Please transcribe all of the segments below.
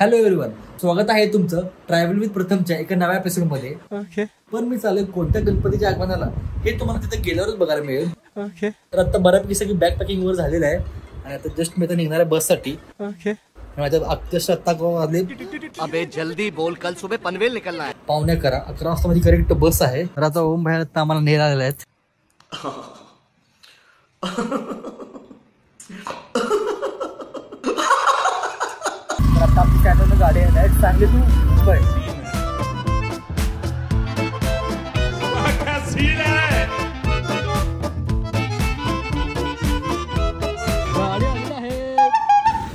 Hello everyone, स्वागत आहे तुमचं ट्रॅव्हल विथ प्रथमच्या एका नव्या एपिसोड मध्ये. पण मी चालेल कोणत्या गणपतीच्या आगमनाला हे तुम्हाला तिथे गेल्यावरच बघायला मिळेल. तर आता बऱ्यापैकी सगळी बॅग पॅकिंग वर झालेलं आहे आणि आता जस्ट मी आता निघणार आहे बस साठी. जस्ट आता वाजले अबे जल्दी बोल, कल सुबह पनवेल निकलना है. 11:15 वाजता माझी करेक्ट बस आहे. तर आता ओम भाई आता आम्हाला नेहरा आलेले आहेत. आता आपली चॅनल गाडी आहे सांगली टू मुंबई. गाडी आलेली आहे.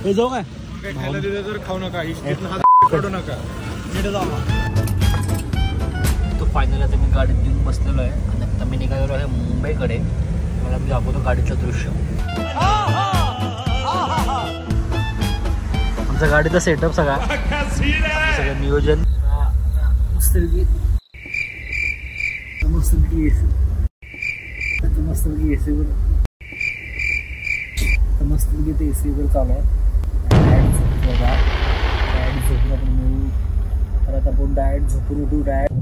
हे जाऊ काय खायला दिलं तर खाऊ नका, काढू नका. तो फायनल आता मी गाडीत घेऊन बसलेलो आहे आणि आता मी निघालेलो आहे मुंबईकडे. मला मी दाखवतो गाडीचं दृश्य. आमच्या गाडीचा सेटअप सगळा सगळं नियोजन मस्तपैकी मस्तपैकी ते एसी वर चालू आहे. डायरेक्ट झोपून आपण मिळू. परत आपण डायरेक्ट झोपून उठू. Direct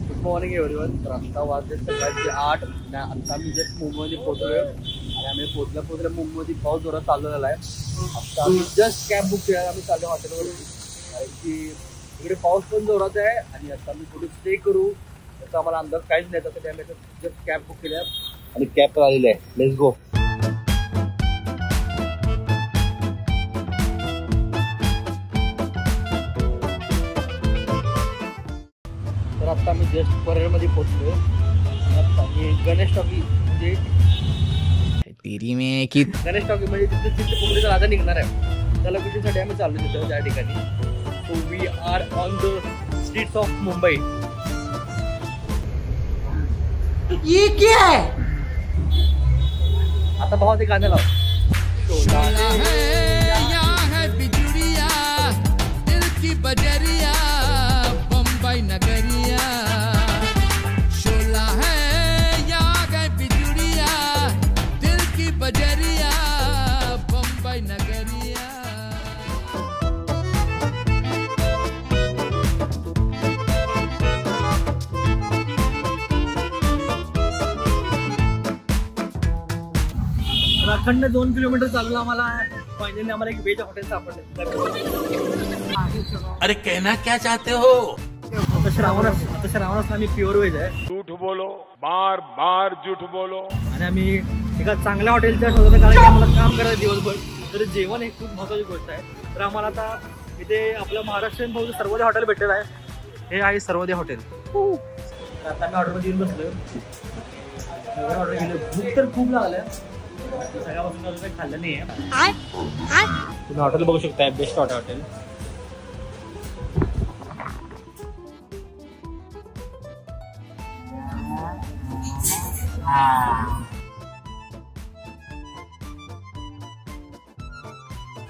good morning everyone. रस्ता वाजले सकाळचे 8. आता आम्ही जस्ट मुंबईमध्ये पोहोचलोय आणि आम्ही पोहोचल्या मुंबईमध्ये पाऊस जोरात चालू झाला आहे. आता आम्ही जस्ट कॅब बुक केला. आम्ही चाललो हॉटेलवरून कारण की इकडे पाऊस पण जोरात आहे आणि आता आम्ही थोडी स्टे करू त्याचा आम्हाला अंदाज काहीच नाही. त्यासाठी आम्ही जस्ट कॅब बुक केल्या आणि कॅब पण आलेली आहे. Let's go. तर आता आम्ही जस्ट परेडमध्ये पोहोचलोय. आता आम्ही गणेश टॉकी म्हणजे गणेश टॉकी म्हणजे तिथे चित्रकुंडीचा राजा निघणार आहे. त्या लोकेशनसाठी आम्ही चाललो तिथं त्या ठिकाणी. So we are on the streets of Mumbai. ये क्या है? आता भावा ते गाणं लाव. बम्बई नगरिया शोला है यहाँ गए बिजुड़िया दिल की बजरिया बम्बई नगरिया. अखंड 2 किलोमीटर चालला आम्हाला. फायनली आम्हाला एक वेज हॉटेल सापडले. अरे कहना क्या चाहते हो? आता श्रावणात आम्ही प्युअर वेज आहे. झूठ बोलो, बार बार झूठ बोलो. आणि आम्ही एका चांगल्या हॉटेलच्या शोधत कारण की आम्हाला काम करायचं दिवसभर. तर जेवण हे खूप महत्त्वाची गोष्ट आहे. तर आम्हाला आता इथे आपलं महाराष्ट्रीयन भाऊ सर्वोदय हॉटेल भेटलेलं आहे. हे आहे सर्वोदय हॉटेल. आता आम्ही ऑर्डरमध्ये येऊन बसलो. ऑर्डर केलं. भूक तर खूप लागल्या. सगळ्यापासून अजून काही खाल्लं नाही आहे. तुम्ही हॉटेल बघू शकता. Best hotel.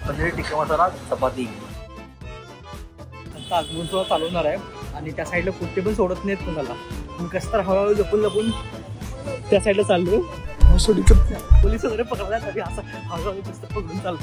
पनीर टिक्का मसाला चपाती. आता आगमन सोहळा चालू होणार आहे आणि त्या साईडला कुठे पण सोडत नाहीत कुणाला. मी कसं तर हळूहळू जपून त्या साईडला चाललो. पोलीस वगैरे पकडण्यासाठी असं हळूहळू कसं पकडून चाललो.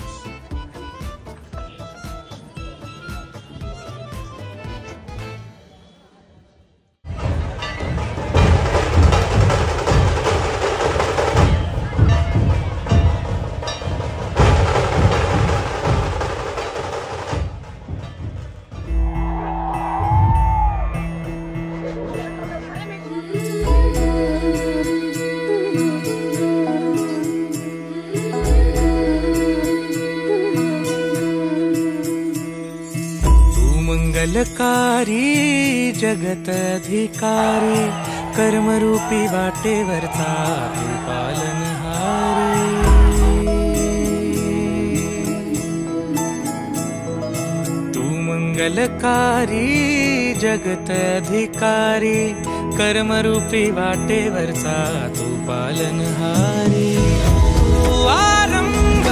मंगलकारी जगत अधिकारी कर्मरूपी वाटेवरचा पालनहारी. तू मंगलकारी जगत अधिकारी कर्मरूपी वाटेवरचा तू पालनहारी. तू आरंभ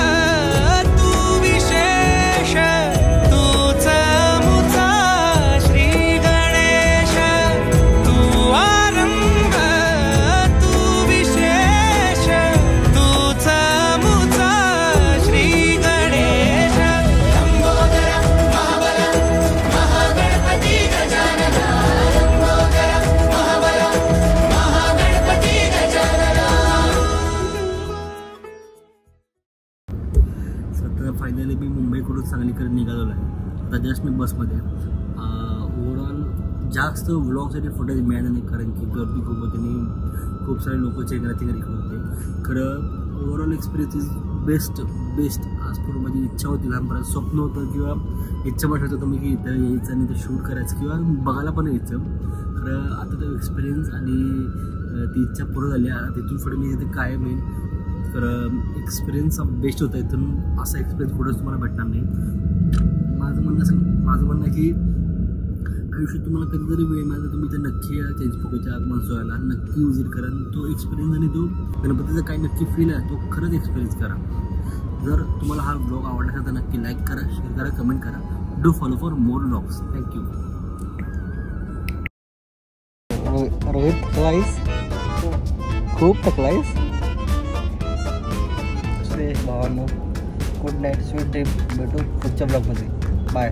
तू विशेष तूच मुचा श्री गणेश. तू आरंभ तू विशेष तूच मुचा आता फायनली मी मुंबईकडून सांगलीकडे निघालेलो आहे. आता जस्ट मी बसमध्ये. ओव्हरऑल जास्त व्लॉगसाठी फुटेज मिळालं नाही कारण की गर्दी खूप होती आणि खूप सारे लोक चेंगराचेंगरी होते. खरं ओव्हरऑल एक्सपिरियन्स इज बेस्ट. आज पूर्ण माझी इच्छा होती, लहानपणात स्वप्न होतं किंवा इच्छा पण होतं तुम्ही की इथं यायचं आणि ते शूट करायचं किंवा बघायला पण यायचं. खरं आता तो एक्सपिरियन्स आणि ती इच्छा पूर्ण झाली. तिथून पुढे मी इथे कायम येईल. तर एक्सपिरियन्स बेस्ट होता. इथून असा एक्सपिरियन्स कुठंच तुम्हाला भेटणार नाही. माझं म्हणणं आहे की आयुष्यात तुम्हाला कधीतरी वेळ मिळाला तुम्ही इथे नक्की या चेंजपूरच्या मनसोळ्याला नक्की विजिट करा. तो एक्सपिरियन्स आणि तो गणपतीचा काय नक्की फील आहे तो खरंच एक्सपिरियन्स करा. जर तुम्हाला हा ब्लॉग आवडला असेल तर नक्की लाईक करा, शेअर करा, कमेंट करा. Do follow for more blogs. Thank you. Rohit थकलाईस, खूप थकलाईस. भावांनो गुड नाईट, स्वीट ड्रीम. भेटू पुढच्या ब्लॉगमध्ये. बाय.